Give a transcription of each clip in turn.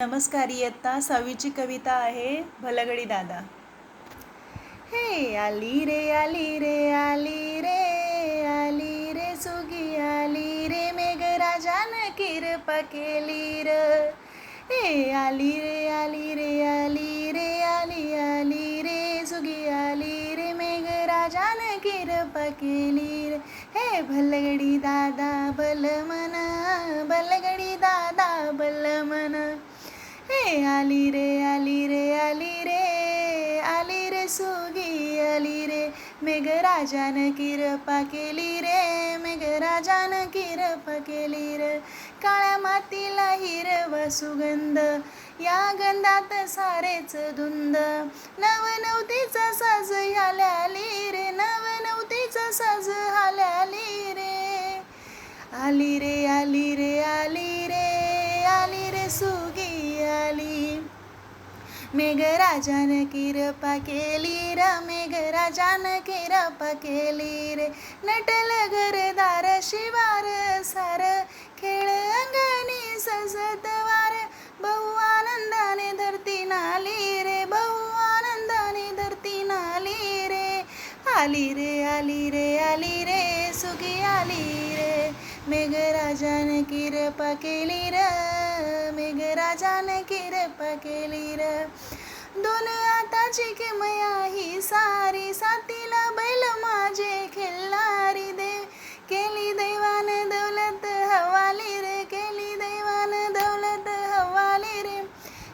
नमस्कार. इयत्ता 6वीची कविता आहे भलगडी दादा. हे आली रे आली रे आली रे आली रे सुगी आली रे मेघराजान किरपा केली र. हे आली रे आली रे आली रे आली आली रे सुगी आली रे मेघराजान किरपा केली रे. हे भलगडी दादा बल मना भलगडी दादा बल मना. हे आली रे आली रे आली रे आली रे सुगी आली रे मेघराजान किरपा केली रे मेघराजान किरपा केली रे. काळ्या मातीला हिरवा सुगंध या गंधात सारेच धुंद. नवनवतीचा साज ह्याली रे नवनवतीचा साज ह्याली रे. आली रे आली रे आली रे आली रे सुगी आली मेघराजान किरपा केली र मेघराजान किरपा केली रे. नटल घरदार शिवार सार खेळ अंगणी सजत वार. बहु आनंदाने धरती नाली रे बहु आनंदाने धरती नाली रे. आली रे आली रे आली रे सुगी आली रे मेघराजान किरपा केली र मेघराजान किरपा केली र. दोन हाताची किमया ही सारी साथीला बैल माझे खेळणारी देव. केली दैवान दौलत हवाली रे केली दैवान दौलत हवाली रे.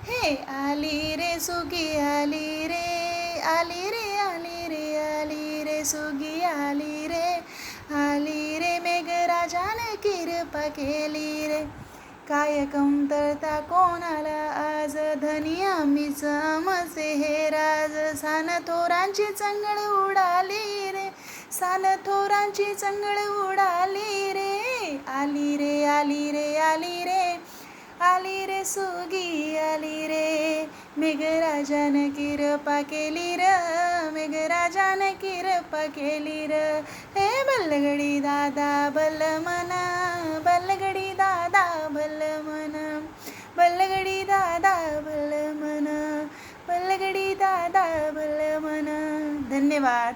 हे आली रे सुगी आली रे आली रे आली रे आली रे सुगी आली रे मेघराजान किरपा केली रे. काय कमतरता कोणाला आज धनी आम्हीच आमचे हे राज. सान थोरांची चंगळ उडाली रे सान थोरांची चंगळ उडाली रे. आली रे आली रे आली रे आली रे सुगी आली रे मेघराजान किरपा केली र मेघराजान किरपा केली र. हे भलगडी दादा बल मना भलगडी दादा बल मना भलगडी दादा बल मना भलगडी दादा बल मना. धन्यवाद.